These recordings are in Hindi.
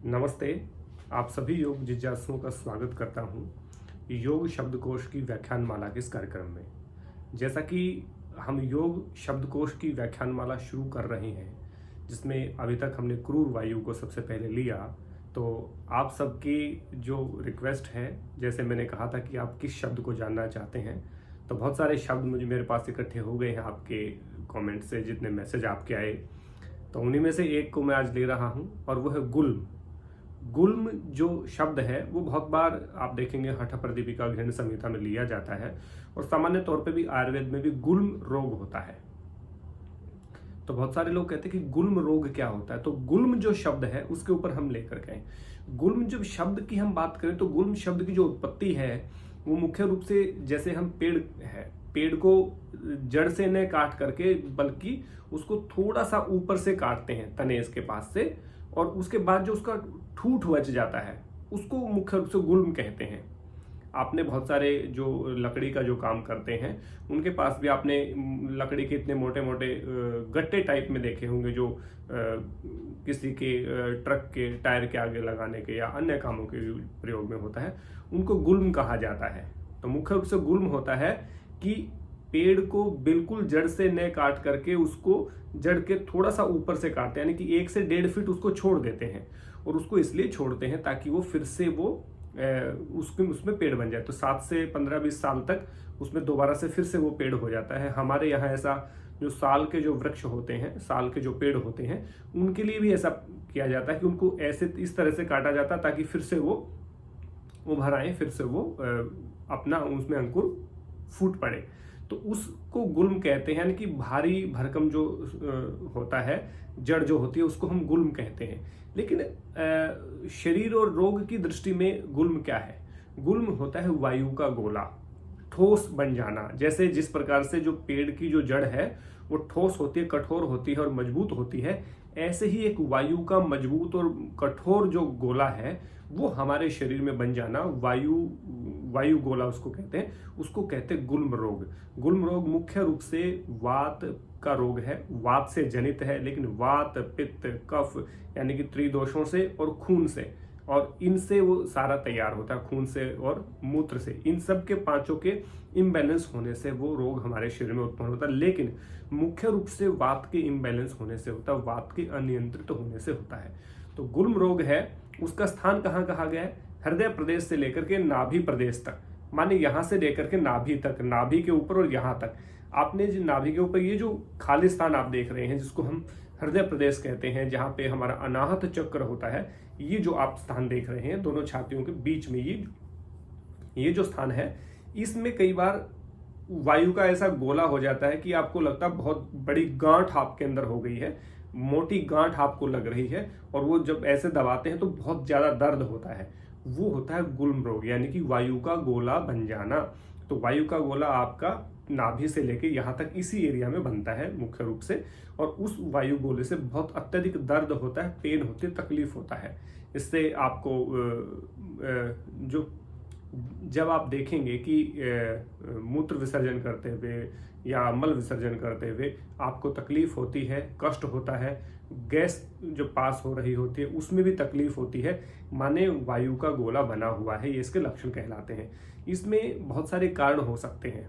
नमस्ते। आप सभी योग जिज्ञासुओं का स्वागत करता हूँ योग शब्दकोश की व्याख्यान माला के इस कार्यक्रम में। जैसा कि हम योग शब्दकोश की व्याख्यान माला शुरू कर रहे हैं, जिसमें अभी तक हमने क्रूर वायु को सबसे पहले लिया, तो आप सबकी जो रिक्वेस्ट है, जैसे मैंने कहा था कि आप किस शब्द को जानना चाहते हैं, तो बहुत सारे शब्द मेरे पास इकट्ठे हो गए हैं आपके कमेंट से, जितने मैसेज आपके आए, तो उन्हीं में से एक को मैं आज ले रहा हूँ और वो है गुल्म। गुल्म जो शब्द है वो बहुत बार आप देखेंगे हठ प्रदीपिका घृण संहिता में लिया जाता है और सामान्य तौर पे भी आयुर्वेद में भी गुल्म रोग होता है। तो बहुत सारे लोग कहते हैं कि गुल्म रोग क्या होता है, तो गुल्म जो शब्द है उसके ऊपर हम लेकर गए। गुल्म जब शब्द की हम बात करें तो गुल्म शब्द की जो उत्पत्ति है वो मुख्य रूप से, जैसे हम पेड़ को जड़ से न काट करके बल्कि उसको थोड़ा सा ऊपर से काटते हैं तने इसके पास से, और उसके बाद जो उसका ठूठ बच जाता है उसको मुख्य रूप से गुल्म कहते हैं। आपने बहुत सारे जो लकड़ी का जो काम करते हैं उनके पास भी आपने लकड़ी के इतने मोटे मोटे गट्टे टाइप में देखे होंगे, जो किसी के ट्रक के टायर के आगे लगाने के या अन्य कामों के प्रयोग में होता है, उनको गुल्म कहा जाता है। तो मुख्य रूप से गुल्म होता है कि पेड़ को बिल्कुल जड़ से न काट करके उसको जड़ के थोड़ा सा ऊपर से काटते हैं, यानी कि 1 से 1.5 फीट उसको छोड़ देते हैं, और उसको इसलिए छोड़ते हैं ताकि वो फिर से वो उसमें पेड़ बन जाए। तो 7 से 15-20 साल तक उसमें दोबारा से फिर से वो पेड़ हो जाता है। हमारे यहाँ ऐसा जो साल के जो वृक्ष होते हैं, साल के जो पेड़ होते हैं, उनके लिए भी ऐसा किया जाता है कि उनको ऐसे इस तरह से काटा जाता है ताकि फिर से वो उभर आए, फिर से वो अपना उसमें अंकुर फूट पड़े। तो उसको गुल्म कहते हैं, यानी कि भारी भरकम जो होता है, जड़ जो होती है उसको हम गुल्म कहते हैं। लेकिन शरीर और रोग की दृष्टि में गुल्म क्या है? गुल्म होता है वायु का गोला, ठोस बन जाना। जैसे जिस प्रकार से जो पेड़ की जो जड़ है वो ठोस होती है, कठोर होती है और मजबूत होती है, ऐसे ही एक वायु का मजबूत और कठोर जो गोला है वो हमारे शरीर में बन जाना, वायु गोला उसको कहते हैं, उसको कहते हैं गुल्म रोग। गुल्म रोग मुख्य रूप से वात का रोग है, वात से जनित है, लेकिन वात, पित्त, कफ यानी कि त्रिदोषों से और खून से, और इनसे वो सारा तैयार होता है, खून से और मूत्र से, इन सब के पांचों के इम्बैलेंस होने से वो रोग हमारे शरीर में उत्पन्न होता है। लेकिन मुख्य रूप से वात के इम्बैलेंस होने से होता है, वात के अनियंत्रित होने से होता है। तो गुल्म रोग है, उसका स्थान कहाँ कहा गया है? हृदय प्रदेश से लेकर के नाभि प्रदेश तक, माने यहां से लेकर के नाभि तक, नाभि के ऊपर और यहां तक। आपने जो नाभि के ऊपर ये जो खाली स्थान आप देख रहे हैं, जिसको हम हृदय प्रदेश कहते हैं, जहां पे हमारा अनाहत चक्र होता है, ये जो आप स्थान देख रहे हैं दोनों छातियों के बीच में, ये जो स्थान है, इसमें कई बार वायु का ऐसा गोला हो जाता है कि आपको लगता है बहुत बड़ी गांठ आपके अंदर हो गई है, मोटी गांठ आपको लग रही है, और वो जब ऐसे दबाते हैं तो बहुत ज्यादा दर्द होता है। वो होता है गुल्म रोग, यानी कि वायु का गोला बन जाना। तो वायु का गोला आपका नाभि से लेके यहाँ तक इसी एरिया में बनता है मुख्य रूप से, और उस वायु गोले से बहुत अत्यधिक दर्द होता है, पेन होती है, तकलीफ होता है। इससे आपको जो जब आप देखेंगे कि मूत्र विसर्जन करते हुए या मल विसर्जन करते हुए आपको तकलीफ होती है, कष्ट होता है, गैस जो पास हो रही होती है उसमें भी तकलीफ होती है, माने वायु का गोला बना हुआ है, ये इसके लक्षण कहलाते हैं। इसमें बहुत सारे कारण हो सकते हैं।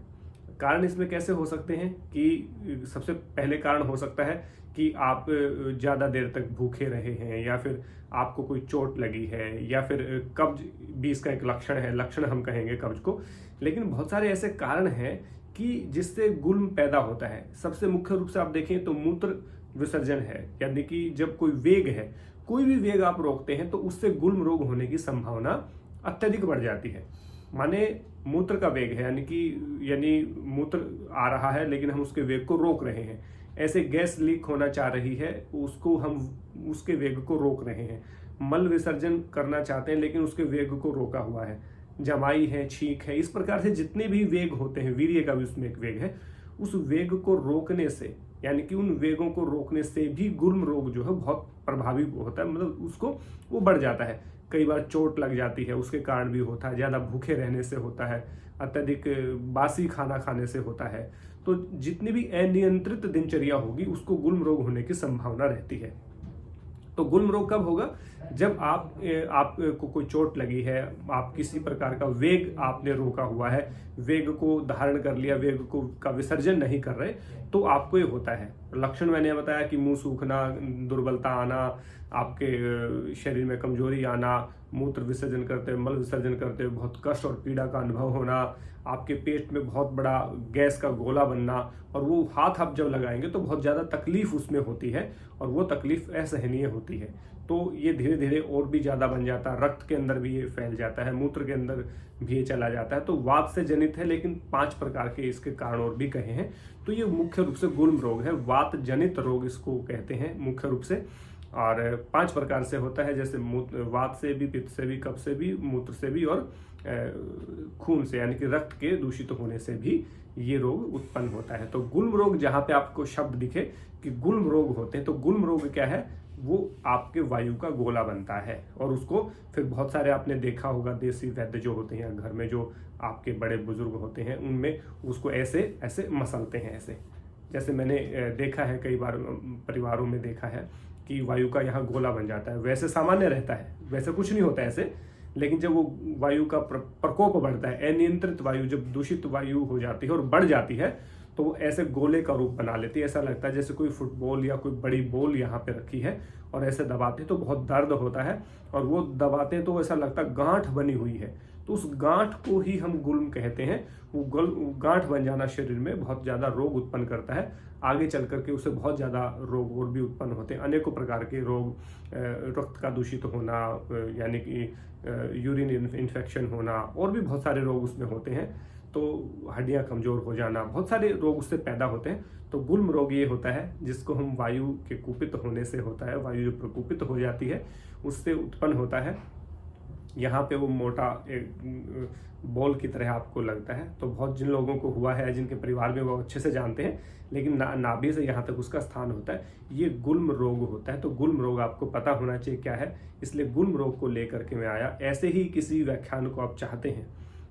कारण इसमें कैसे हो सकते हैं कि सबसे पहले कारण हो सकता है कि आप ज़्यादा देर तक भूखे रहे हैं, या फिर आपको कोई चोट लगी है, या फिर कब्ज भी इसका एक लक्षण हम कहेंगे कब्ज को। लेकिन बहुत सारे ऐसे कारण हैं कि जिससे गुल्म पैदा होता है। सबसे मुख्य रूप से आप देखें तो मूत्र विसर्जन है, यानी कि जब कोई वेग है, कोई भी वेग आप रोकते हैं तो उससे गुल्म रोग होने की संभावना अत्यधिक बढ़ जाती है। माने मूत्र का वेग है, यानी मूत्र आ रहा है लेकिन हम उसके वेग को रोक रहे हैं। ऐसे गैस लीक होना चाह रही है, उसको हम उसके वेग को रोक रहे हैं। मल विसर्जन करना चाहते हैं लेकिन उसके वेग को रोका हुआ है। जमाई है, छींक है, इस प्रकार से जितने भी वेग होते हैं, वीर्य का भी उसमें एक वेग है, उस वेग को रोकने से, यानी कि उन वेगों को रोकने से भी गुल्म रोग जो है बहुत प्रभावी होता है, मतलब उसको वो बढ़ जाता है। कई बार चोट लग जाती है, उसके कारण भी होता है, ज़्यादा भूखे रहने से होता है, अत्यधिक बासी खाना खाने से होता है। तो जितनी भी अनियंत्रित दिनचर्या होगी उसको गुल्म रोग होने की संभावना रहती है। तो गुल्म रोग कब होगा? जब आपको कोई चोट लगी है, आप किसी प्रकार का वेग आपने रोका हुआ है, वेग को धारण कर लिया, वेग को का विसर्जन नहीं कर रहे, तो आपको ये होता है। लक्षण मैंने बताया कि मुंह सूखना, दुर्बलता आना, आपके शरीर में कमजोरी आना, मूत्र विसर्जन करते हुए, मल विसर्जन करते हुए बहुत कष्ट और पीड़ा का अनुभव होना, आपके पेट में बहुत बड़ा गैस का गोला बनना, और वो हाथ आप जब लगाएंगे तो बहुत ज़्यादा तकलीफ उसमें होती है और वो तकलीफ असहनीय होती है। तो ये धीरे धीरे और भी ज़्यादा बन जाता है, रक्त के अंदर भी ये फैल जाता है, मूत्र के अंदर भी ये चला जाता है। तो वात से जनित है, लेकिन 5 प्रकार के इसके कारण और भी कहे हैं। तो ये मुख्य रूप से गुल्म रोग है, वात जनित रोग इसको कहते हैं मुख्य रूप से। और 5 प्रकार से होता है, जैसे वात से भी, पित्त से भी, कफ से भी, मूत्र से भी, और खून से यानी कि रक्त के दूषित होने से भी ये रोग उत्पन्न होता है। तो गुल्म रोग जहाँ पे आपको शब्द दिखे कि गुल्म रोग होते हैं, तो गुल्म रोग क्या है? वो आपके वायु का गोला बनता है, और उसको फिर बहुत सारे आपने देखा होगा देसी वैद्य जो होते हैं घर में, जो आपके बड़े बुजुर्ग होते हैं, उनमें उसको ऐसे ऐसे मसलते हैं, ऐसे जैसे मैंने देखा है कई बार परिवारों में देखा है कि वायु का यहाँ गोला बन जाता है। वैसे सामान्य रहता है, वैसे कुछ नहीं होता ऐसे, लेकिन जब वो वायु का प्रकोप बढ़ता है, अनियंत्रित वायु जब दूषित वायु हो जाती है और बढ़ जाती है, तो वो ऐसे गोले का रूप बना लेती है। ऐसा लगता है जैसे कोई फुटबॉल या कोई बड़ी बॉल यहाँ पे रखी है, और ऐसे दबाते तो बहुत दर्द होता है, और वो दबाते तो ऐसा लगता है गांठ बनी हुई है। तो उस गांठ को ही हम गुल्म कहते हैं। वो गांठ बन जाना शरीर में बहुत ज़्यादा रोग उत्पन्न करता है। आगे चल करके उससे बहुत ज़्यादा रोग और भी उत्पन्न होते हैं, अनेकों प्रकार के रोग, रक्त का दूषित होना, यानी कि यूरिन इन्फेक्शन होना, और भी बहुत सारे रोग उसमें होते हैं। तो हड्डियां कमजोर हो जाना, बहुत सारे रोग उससे पैदा होते हैं। तो गुल्म रोग ये होता है जिसको हम वायु के कुपित होने से होता है, वायु जो प्रकुपित हो जाती है उससे उत्पन्न होता है। यहाँ पे वो मोटा एक बॉल की तरह आपको लगता है। तो बहुत जिन लोगों को हुआ है, जिनके परिवार में वो अच्छे से जानते हैं, लेकिन नाभि से यहाँ तक उसका स्थान होता है, ये गुल्म रोग होता है। तो गुल्म रोग आपको पता होना चाहिए क्या है, इसलिए गुल्म रोग को लेकर के मैं आया। ऐसे ही किसी व्याख्यान को आप चाहते हैं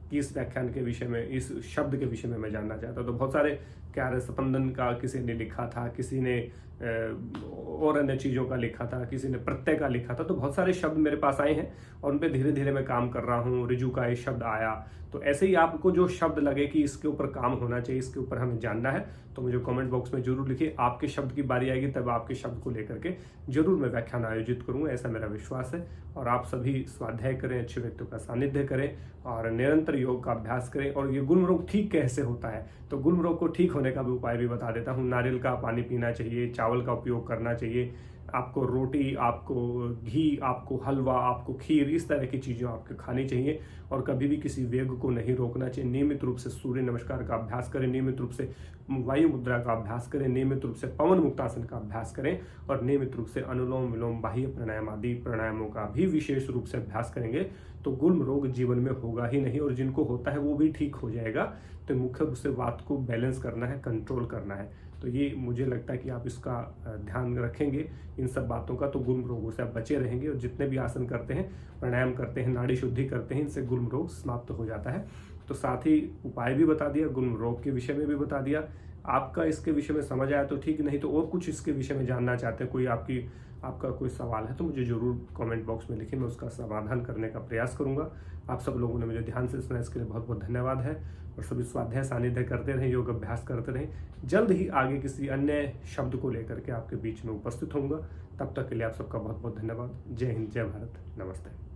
कि इस व्याख्यान के विषय में, इस शब्द के विषय में मैं जानना चाहता हूँ, तो बहुत सारे क्या स्पंदन का किसी ने लिखा था, किसी ने और अन्य चीज़ों का लिखा था, किसी ने प्रत्यय का लिखा था। तो बहुत सारे शब्द मेरे पास आए हैं और उन पर धीरे धीरे मैं काम कर रहा हूँ। रिजु का ये शब्द आया, तो ऐसे ही आपको जो शब्द लगे कि इसके ऊपर काम होना चाहिए, इसके ऊपर हमें जानना है, तो मुझे कमेंट बॉक्स में जरूर लिखिए। आपके शब्द की बारी आएगी तब आपके शब्द को लेकर के जरूर मैं व्याख्यान आयोजित करूँगा, ऐसा मेरा विश्वास है। और आप सभी स्वाध्याय करें, अच्छे व्यक्तियों का सानिध्य करें और निरंतर योग का अभ्यास करें। और ये गुल्म रोग ठीक कैसे होता है, तो गुल्म रोग को ठीक होने का भी उपाय भी बता देता हूँ। नारियल का पानी पीना चाहिए, चावल का उपयोग करना चाहिए, आपको रोटी, आपको घी, आपको हलवा, आपको खीर, इस तरह की चीज़ें आपको खानी चाहिए। और कभी भी किसी वेग को नहीं रोकना चाहिए। नियमित रूप से सूर्य नमस्कार का अभ्यास करें, नियमित रूप से वायु मुद्रा का अभ्यास करें, नियमित रूप से पवन मुक्तासन का अभ्यास करें, और नियमित रूप से अनुलोम विलोम, बाह्य प्राणायाम आदि प्राणायामों का भी विशेष रूप से अभ्यास करेंगे तो गुल्म रोग जीवन में होगा ही नहीं, और जिनको होता है वो भी ठीक हो जाएगा। तो मुख्य रूप से बात को बैलेंस करना है, कंट्रोल करना है। तो ये मुझे लगता है कि आप इसका ध्यान रखेंगे, इन सब बातों का, तो गुल्म रोगों से आप बचे रहेंगे। और जितने भी आसन करते हैं, प्राणायाम करते हैं, नाड़ी शुद्धि करते हैं, इनसे गुल्म रोग समाप्त हो जाता है। तो साथ ही उपाय भी बता दिया, गुल्म रोग के विषय में भी बता दिया। आपका इसके विषय में समझ आया तो ठीक, नहीं तो और कुछ इसके विषय में जानना चाहते हैं, कोई आपका कोई सवाल है तो मुझे जरूर कमेंट बॉक्स में लिखिए, मैं उसका समाधान करने का प्रयास करूंगा। आप सब लोगों ने मुझे ध्यान से सुना, इसके लिए बहुत बहुत धन्यवाद है। और सभी स्वाध्याय सानिध्य करते रहें, योग अभ्यास करते रहें। जल्द ही आगे किसी अन्य शब्द को लेकर के आपके बीच में उपस्थित होऊंगा। तब तक के लिए आप सबका बहुत बहुत धन्यवाद। जय हिंद, जय भारत, नमस्ते।